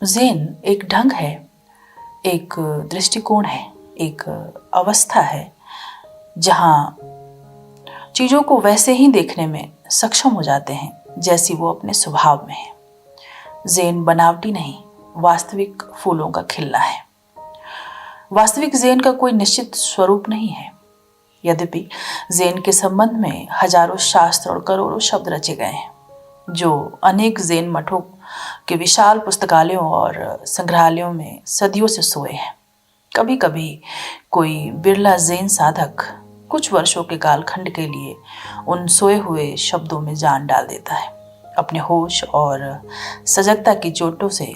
Zen एक ढंग है, एक दृष्टिकोण है, एक अवस्था है जहाँ चीज़ों को वैसे ही देखने में सक्षम हो जाते हैं जैसी वो अपने स्वभाव में है। ज़ेन बनावटी नहीं, वास्तविक फूलों का खिलना है। वास्तविक ज़ेन का कोई निश्चित स्वरूप नहीं है। यद्यपि ज़ेन के संबंध में हजारों शास्त्र और करोड़ों शब्द रचे गए हैं, जो अनेक ज़ेन मठों के विशाल पुस्तकालयों और संग्रहालयों में सदियों से सोए हैं। कभी कभी कोई बिरला ज़ेन साधक कुछ वर्षों के कालखंड के लिए उन सोए हुए शब्दों में जान डाल देता है, अपने होश और सजगता की चोटों से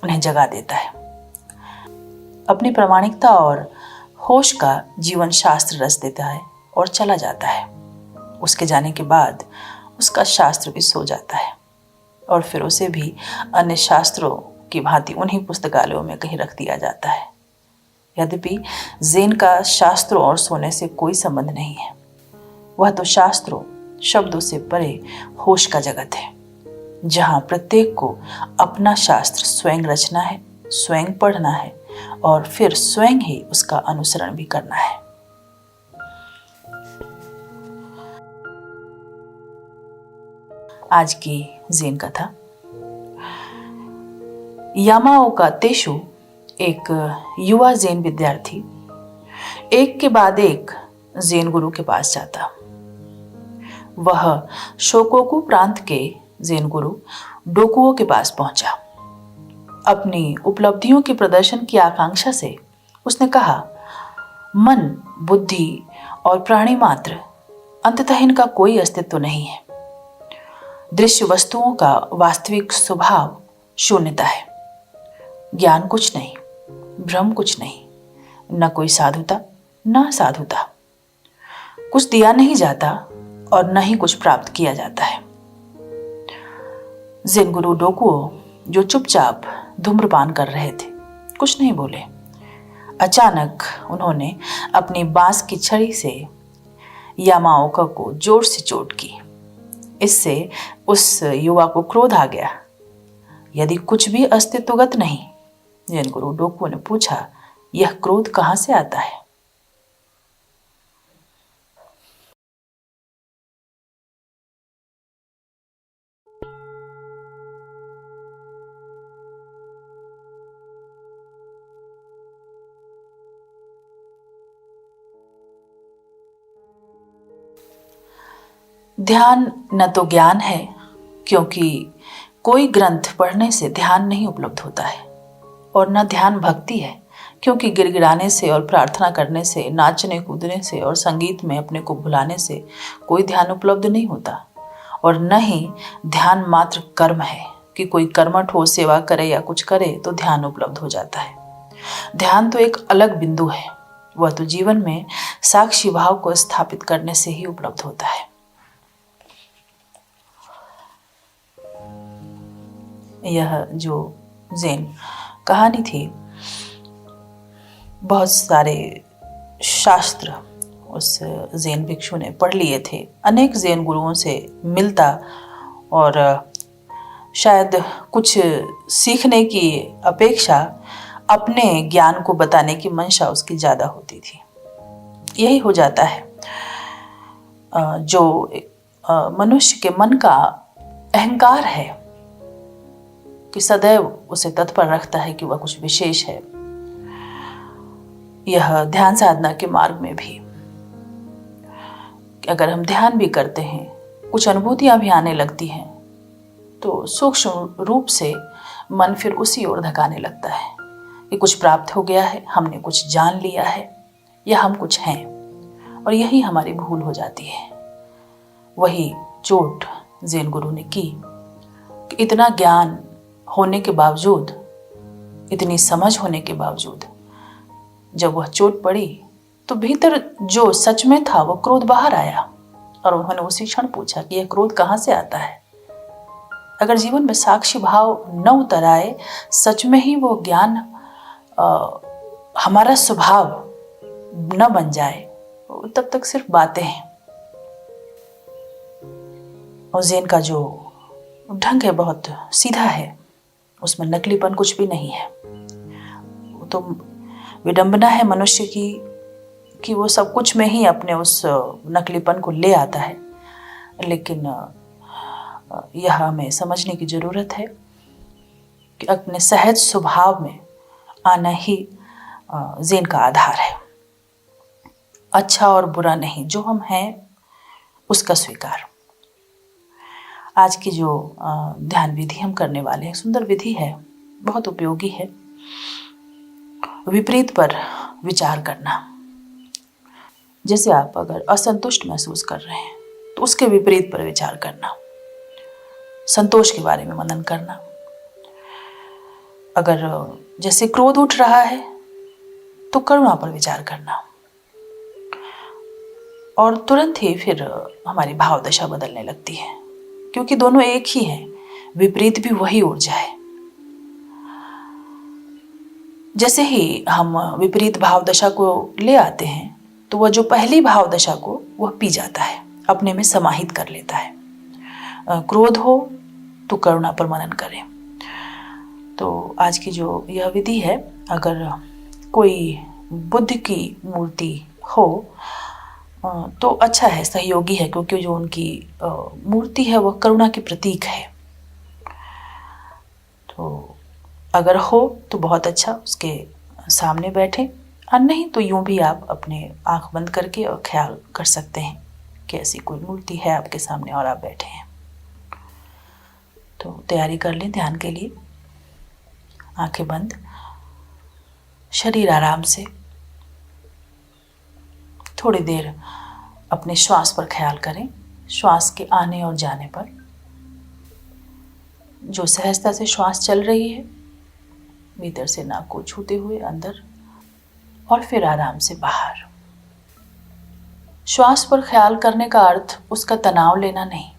उन्हें जगा देता है। अपनी प्रामाणिकता और होश का जीवन शास्त्र रच देता है और चला जाता है। उसके जाने के बाद उसका शास्त्र भी सो जाता है और फिर उसे भी अन्य शास्त्रों की भांति उन्हीं पुस्तकालयों में कहीं रख दिया जाता है। यद्यपि ज़ेन का शास्त्रों और सोने से कोई संबंध नहीं है। वह तो शास्त्रों शब्दों से परे होश का जगत है, जहाँ प्रत्येक को अपना शास्त्र स्वयं रचना है, स्वयं पढ़ना है और फिर स्वयं ही उसका अनुसरण भी करना है। आज की ज़ेन कथा। यामाओका तेशु एक युवा ज़ेन विद्यार्थी एक के बाद एक ज़ेन गुरु के पास जाता। वह शोकोकु प्रांत के ज़ेन गुरु डोकुओ के पास पहुंचा। अपनी उपलब्धियों के प्रदर्शन की आकांक्षा से उसने कहा, मन, बुद्धि और प्राणी मात्र, अंततः इनका कोई अस्तित्व नहीं है। दृश्य वस्तुओं का वास्तविक स्वभाव शून्यता है। ज्ञान कुछ नहीं, भ्रम कुछ नहीं, न कोई साधुता न साधुता। कुछ दिया नहीं जाता और न ही कुछ प्राप्त किया जाता है। ज़ेन गुरु डोकुओ, जो चुपचाप धूम्रपान कर रहे थे, कुछ नहीं बोले। अचानक उन्होंने अपनी बांस की छड़ी से यामाओका को जोर से चोट की। इससे उस युवा को क्रोध आ गया। यदि कुछ भी अस्तित्वगत नहीं, ज़ेन गुरु डोकुओ ने पूछा, यह क्रोध कहाँ से आता है? ध्यान न तो ज्ञान है, क्योंकि कोई ग्रंथ पढ़ने से ध्यान नहीं उपलब्ध होता है, और न ध्यान भक्ति है, क्योंकि गिड़गिड़ाने से और प्रार्थना करने से, नाचने कूदने से और संगीत में अपने को भुलाने से कोई ध्यान उपलब्ध नहीं होता। और न ही ध्यान मात्र कर्म है कि कोई कर्मठ हो, सेवा करे या कुछ करे तो ध्यान उपलब्ध हो जाता है। ध्यान तो एक अलग बिंदु है। वह तो जीवन में साक्षी भाव को स्थापित करने से ही उपलब्ध होता है। यह जो ज़ेन कहानी थी, बहुत सारे शास्त्र उस ज़ेन भिक्षु ने पढ़ लिए थे, अनेक ज़ेन गुरुओं से मिलता और शायद कुछ सीखने की अपेक्षा अपने ज्ञान को बताने की मंशा उसकी ज़्यादा होती थी। यही हो जाता है जो मनुष्य के मन का अहंकार है कि सदैव उसे तत्पर रखता है कि वह कुछ विशेष है। यह ध्यान साधना के मार्ग में भी, अगर हम ध्यान भी करते हैं, कुछ अनुभूतियां भी आने लगती हैं, तो सूक्ष्म रूप से मन फिर उसी ओर धकाने लगता है कि कुछ प्राप्त हो गया है, हमने कुछ जान लिया है, या हम कुछ हैं, और यही हमारी भूल हो जाती है। वही चोट ज़ेन गुरु ने की कि इतना ज्ञान होने के बावजूद, इतनी समझ होने के बावजूद, जब वह चोट पड़ी तो भीतर जो सच में था वो क्रोध बाहर आया, और उन्होंने उसी क्षण पूछा कि यह क्रोध कहाँ से आता है। अगर जीवन में साक्षी भाव न उतर आए, सच में ही वो ज्ञान हमारा स्वभाव न बन जाए, तब तक सिर्फ बातें हैं। और ज़ेन का जो ढंग है बहुत सीधा है, उसमें नकलीपन कुछ भी नहीं है। वो तो विडंबना है मनुष्य की कि वो सब कुछ में ही अपने उस नकलीपन को ले आता है। लेकिन यह हमें समझने की ज़रूरत है कि अपने सहज स्वभाव में आना ही ज़ेन का आधार है। अच्छा और बुरा नहीं, जो हम हैं उसका स्वीकार। आज की जो ध्यान विधि हम करने वाले हैं, सुंदर विधि है, बहुत उपयोगी है। विपरीत पर विचार करना। जैसे आप अगर असंतुष्ट महसूस कर रहे हैं तो उसके विपरीत पर विचार करना, संतोष के बारे में मनन करना। अगर जैसे क्रोध उठ रहा है तो करुणा पर विचार करना, और तुरंत ही फिर हमारी भाव दशा बदलने लगती है, क्योंकि दोनों एक ही हैं, विपरीत भी वही ऊर्जा है। जैसे ही हम विपरीत भाव दशा को ले आते हैं तो वह जो पहली भाव दशा को वह पी जाता है, अपने में समाहित कर लेता है। क्रोध हो तो करुणा पर मनन करें। तो आज की जो यह विधि है, अगर कोई बुद्ध की मूर्ति हो तो अच्छा है, सहयोगी है, क्योंकि जो उनकी मूर्ति है वह करुणा के प्रतीक है। तो अगर हो तो बहुत अच्छा, उसके सामने बैठे, और नहीं तो यूं भी आप अपने आंख बंद करके और ख्याल कर सकते हैं कि ऐसी कोई मूर्ति है आपके सामने और आप बैठे हैं। तो तैयारी कर लें ध्यान के लिए। आंखें बंद, शरीर आराम से। थोड़ी देर अपने श्वास पर ख्याल करें, श्वास के आने और जाने पर। जो सहजता से श्वास चल रही है, भीतर से नाक को छूते हुए अंदर और फिर आराम से बाहर। श्वास पर ख्याल करने का अर्थ उसका तनाव लेना नहीं।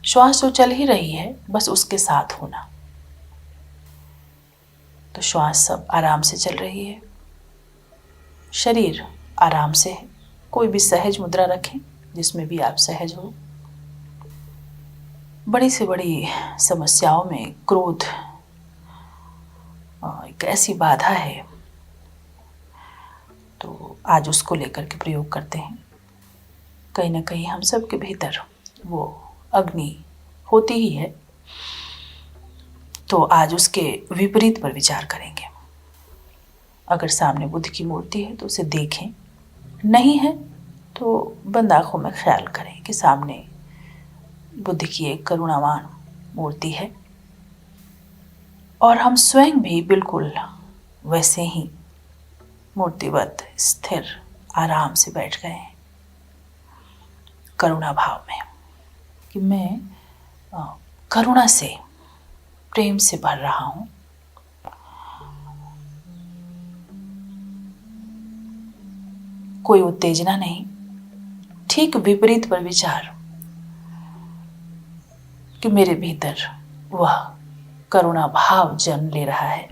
श्वास जो चल ही रही है बस उसके साथ होना। तो श्वास सब आराम से चल रही है, शरीर आराम से है। कोई भी सहज मुद्रा रखें जिसमें भी आप सहज हो। बड़ी से बड़ी समस्याओं में क्रोध एक ऐसी बाधा है, तो आज उसको लेकर के प्रयोग करते हैं। कहीं ना कहीं हम सब के भीतर वो अग्नि होती ही है, तो आज उसके विपरीत पर विचार करेंगे। अगर सामने बुद्ध की मूर्ति है तो उसे देखें, नहीं है तो बंद आंखों में ख्याल करें कि सामने बुद्ध की एक करुणावान मूर्ति है, और हम स्वयं भी बिल्कुल वैसे ही मूर्तिवत स्थिर आराम से बैठ गए हैं, करुणा भाव में कि मैं करुणा से, प्रेम से भर रहा हूं। कोई उत्तेजना नहीं, ठीक विपरीत पर विचार कि मेरे भीतर वह करुणा भाव जन्म ले रहा है।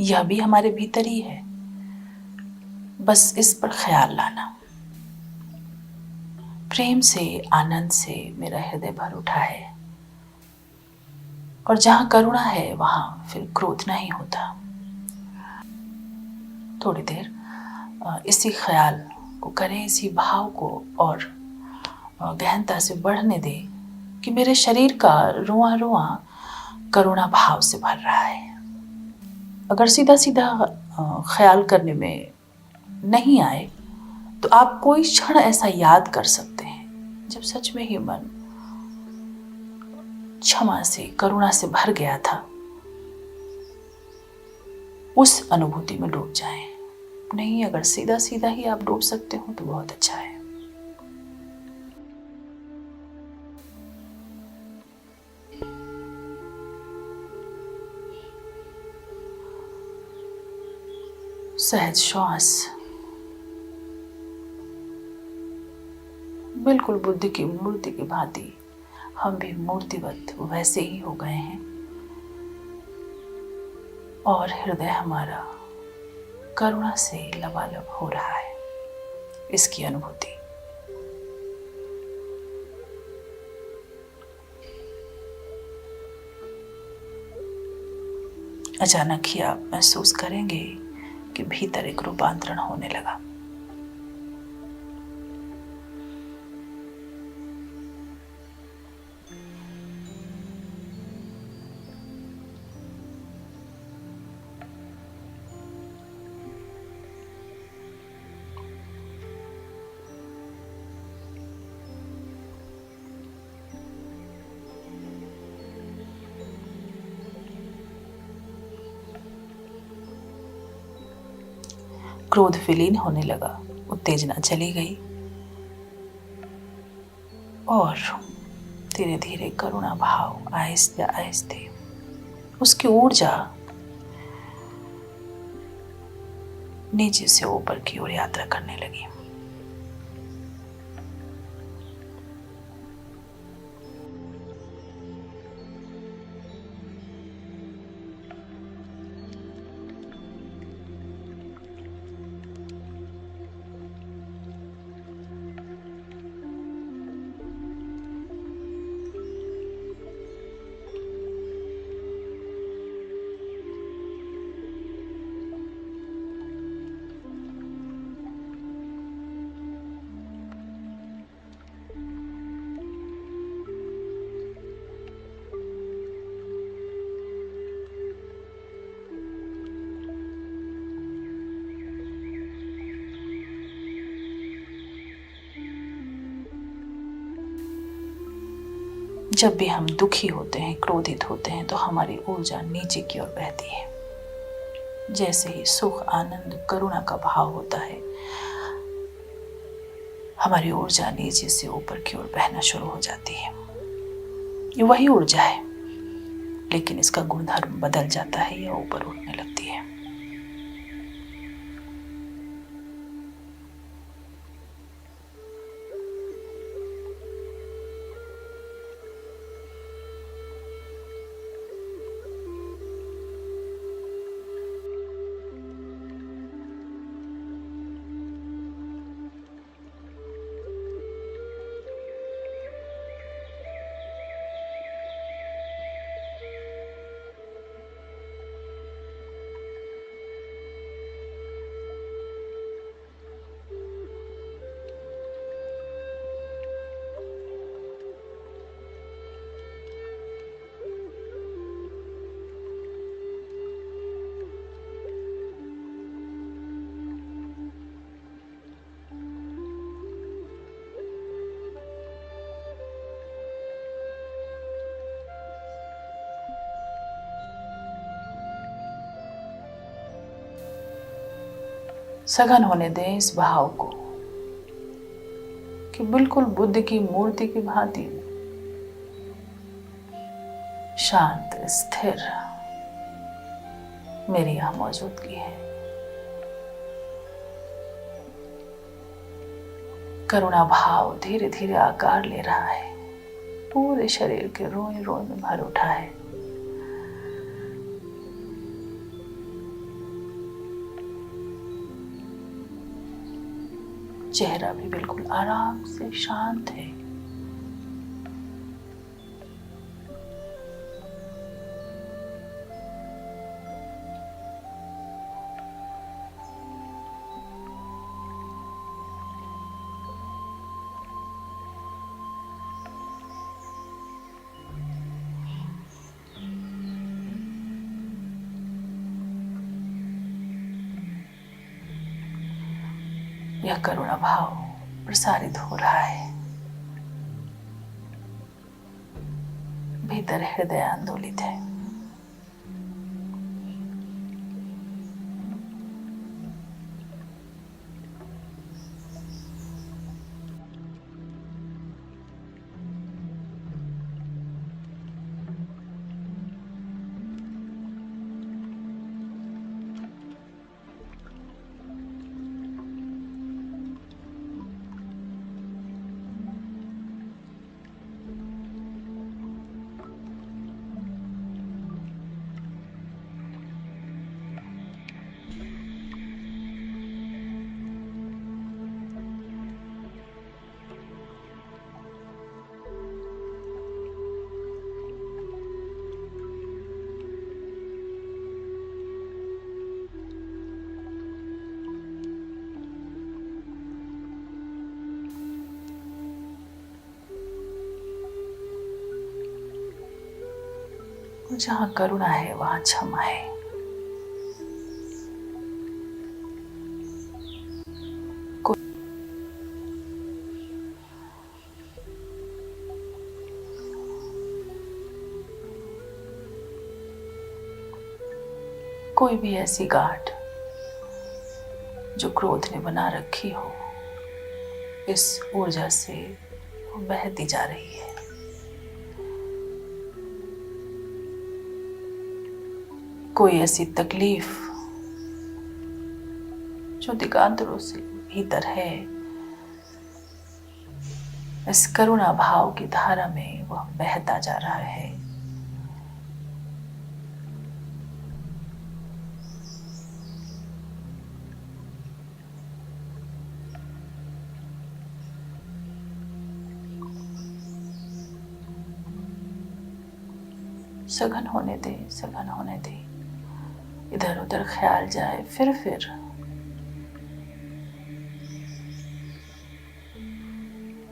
यह भी हमारे भीतर ही है, बस इस पर ख्याल लाना। प्रेम से, आनंद से मेरा हृदय भर उठा है, और जहां करुणा है वहां फिर क्रोध नहीं होता। थोड़ी देर इसी ख्याल को करें, इसी भाव को और गहनता से बढ़ने दें कि मेरे शरीर का रुआ रुआ करुणा भाव से भर रहा है। अगर सीधा सीधा ख्याल करने में नहीं आए तो आप कोई क्षण ऐसा याद कर सकते हैं जब सच में ही मन क्षमा से, करुणा से भर गया था। उस अनुभूति में डूब जाएं। नहीं, अगर सीधा सीधा ही आप डूब सकते हो तो बहुत अच्छा है। सहज श्वास, बिल्कुल बुद्ध की मूर्ति की भांति हम भी मूर्तिवत वैसे ही हो गए हैं, और हृदय हमारा करुणा से लबालब हो रहा है। इसकी अनुभूति। अचानक ही आप महसूस करेंगे कि भीतर एक रूपांतरण होने लगा। क्रोध विलीन होने लगा, उत्तेजना चली गई और धीरे धीरे करुणा भाव आहिस्ते आहिस्ते उसकी ऊर्जा नीचे से ऊपर की ओर यात्रा करने लगी। जब भी हम दुखी होते हैं, क्रोधित होते हैं, तो हमारी ऊर्जा नीचे की ओर बहती है। जैसे ही सुख, आनंद, करुणा का भाव होता है, हमारी ऊर्जा नीचे से ऊपर की ओर बहना शुरू हो जाती है। ये वही ऊर्जा है, लेकिन इसका गुणधर्म बदल जाता है या ऊपर उठने लगती है। सघन होने दें इस भाव को कि बिल्कुल बुद्ध की मूर्ति की भांति शांत, स्थिर मेरी यहां मौजूदगी है। करुणा भाव धीरे धीरे आकार ले रहा है, पूरे शरीर के रोए रोए में भर उठा है। चेहरा भी बिल्कुल आराम से शांत है। यह करुणा भाव प्रसारित हो रहा है। भीतर हृदय आंदोलित है। और जहाँ करुणा है वहाँ क्षमा है। कोई भी ऐसी गांठ जो क्रोध ने बना रखी हो, इस ऊर्जा से वो बहती जा रही है। कोई ऐसी तकलीफ जो दिगांतरों से भीतर है, इस करुणा भाव की धारा में वह बहता जा रहा है। सघन होने दे, सघन होने दे। इधर उधर ख्याल जाए फिर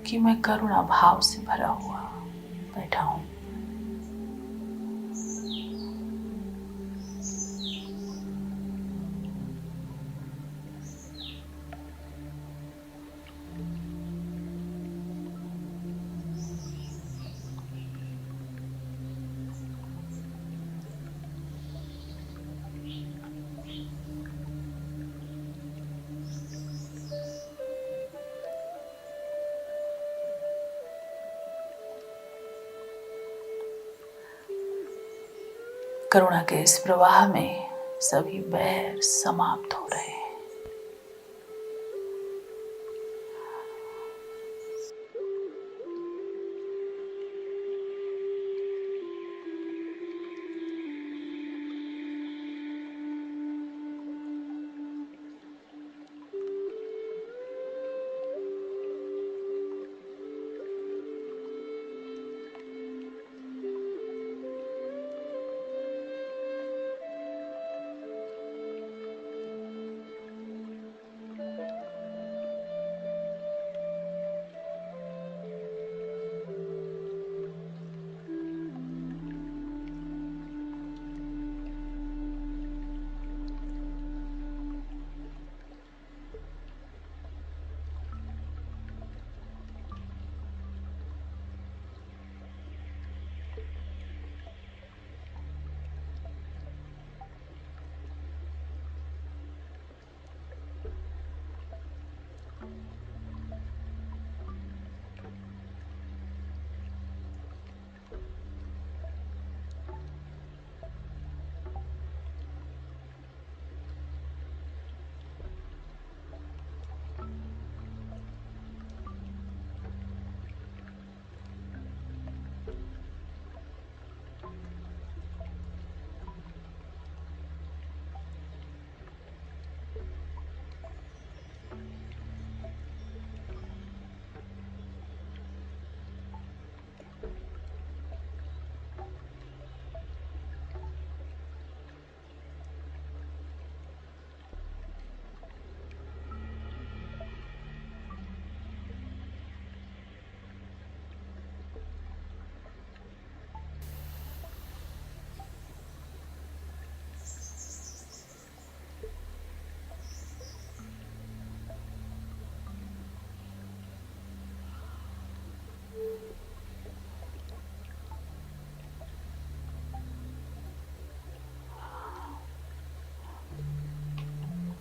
कि मैं करुणा भाव से भरा हुआ बैठा हूं। करुणा के इस प्रवाह में सभी बैर समाप्त हो रहे हैं।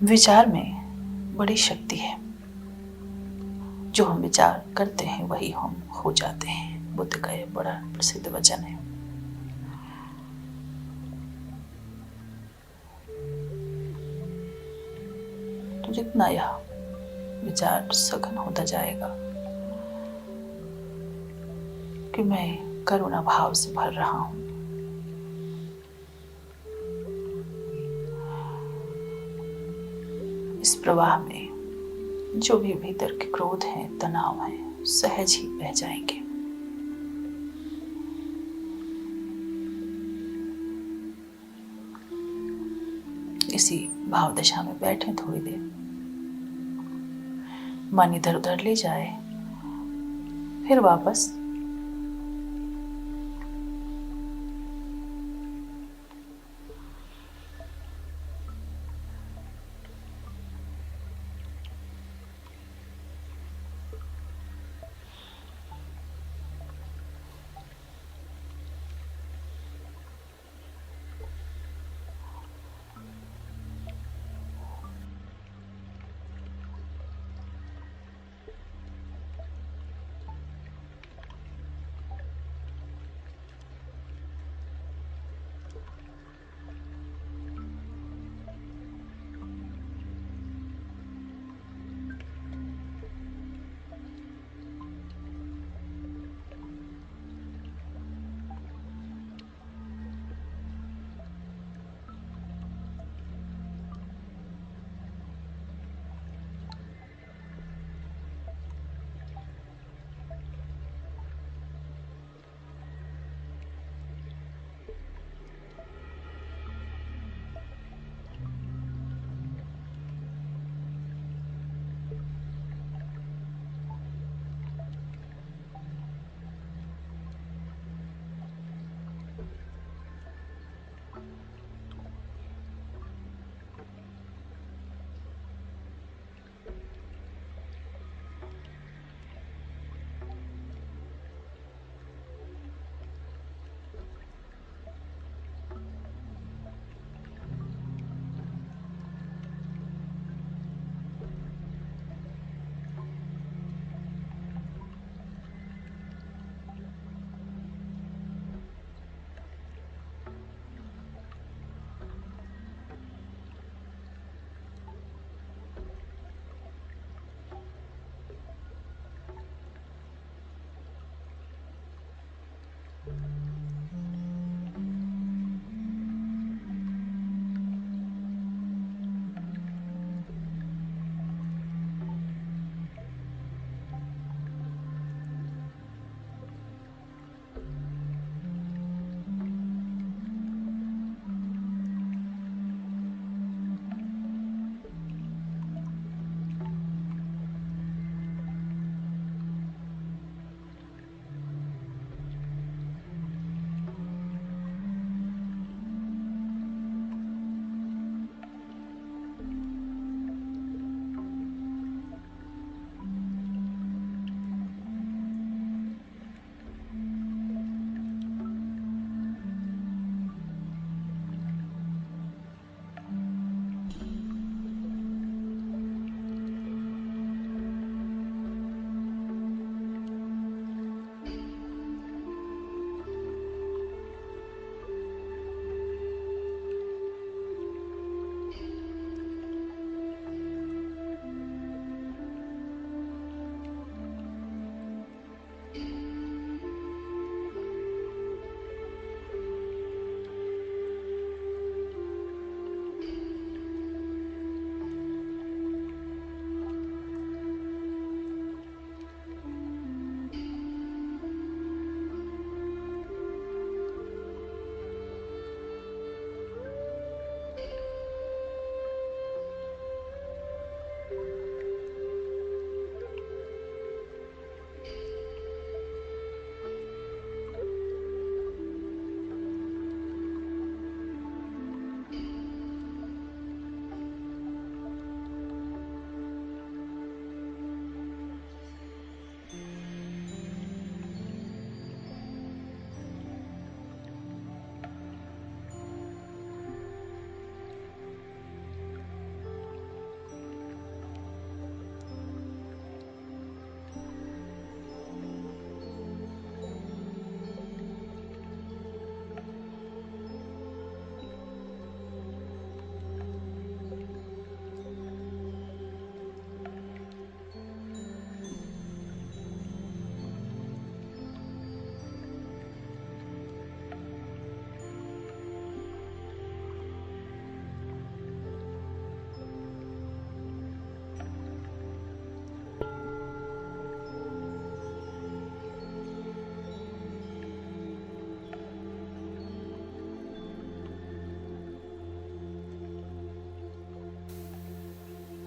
विचार में बड़ी शक्ति है। जो हम विचार करते हैं वही हम हो जाते हैं। बुद्ध का यह बड़ा प्रसिद्ध वचन है। तो जितना यह विचार सघन होता जाएगा कि मैं करुणा भाव से भर रहा हूं, इस प्रवाह में जो भी भीतर के क्रोध हैं, तनाव हैं, सहज ही बह जाएंगे। इसी भाव दशा में बैठे थोड़ी देर, मन इधर उधर ले जाए, फिर वापस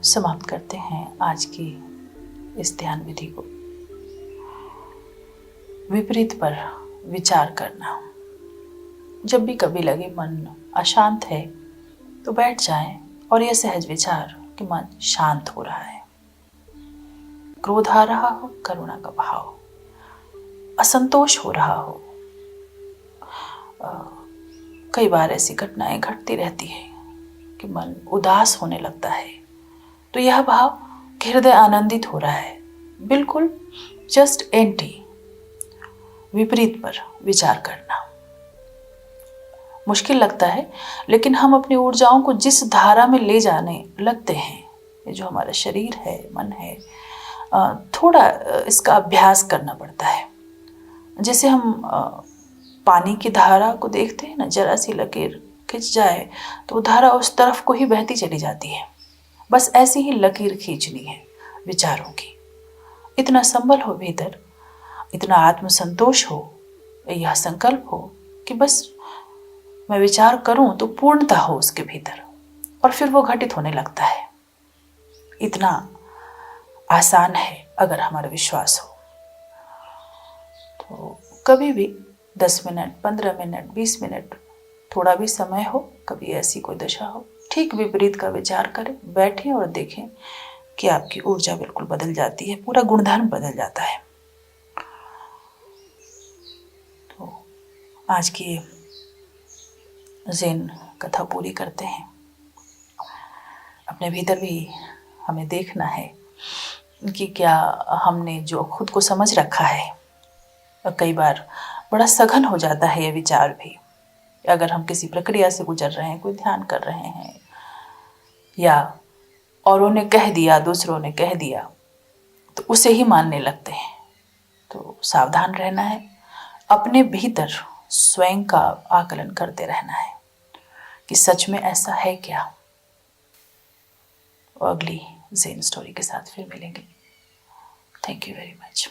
समाप्त करते हैं आज की इस ध्यान विधि को। विपरीत पर विचार करना। जब भी कभी लगे मन अशांत है तो बैठ जाएं और यह सहज विचार कि मन शांत हो रहा है, क्रोध आ रहा हो, करुणा का भाव, असंतोष हो रहा हो। कई बार ऐसी घटनाएं घटती रहती है कि मन उदास होने लगता है, तो यह भाव कि हृदय आनंदित हो रहा है, बिल्कुल जस्ट एंटी। विपरीत पर विचार करना मुश्किल लगता है, लेकिन हम अपनी ऊर्जाओं को जिस धारा में ले जाने लगते हैं, ये जो हमारा शरीर है, मन है, थोड़ा इसका अभ्यास करना पड़ता है। जैसे हम पानी की धारा को देखते हैं ना, जरा सी लकीर खिंच जाए तो वो धारा उस तरफ को ही बहती चली जाती है। बस ऐसी ही लकीर खींचनी है विचारों की। इतना संबल हो भीतर, इतना आत्मसंतोष हो, यह संकल्प हो कि बस मैं विचार करूं तो पूर्णता हो उसके भीतर, और फिर वो घटित होने लगता है। इतना आसान है अगर हमारा विश्वास हो तो। कभी भी 10 मिनट, 15 मिनट, 20 मिनट, थोड़ा भी समय हो, कभी ऐसी कोई दशा हो, ठीक विपरीत का विचार करें, बैठें और देखें कि आपकी ऊर्जा बिल्कुल बदल जाती है, पूरा गुणधर्म बदल जाता है। तो आज की ज़ेन कथा पूरी करते हैं। अपने भीतर भी हमें देखना है कि क्या हमने जो खुद को समझ रखा है, और कई बार बड़ा सघन हो जाता है ये विचार भी। अगर हम किसी प्रक्रिया से गुजर रहे हैं, कोई ध्यान कर रहे हैं, या औरों ने कह दिया, दूसरों ने कह दिया, तो उसे ही मानने लगते हैं। तो सावधान रहना है, अपने भीतर स्वयं का आकलन करते रहना है कि सच में ऐसा है क्या। और अगली ज़ेन स्टोरी के साथ फिर मिलेंगे। Thank you very much.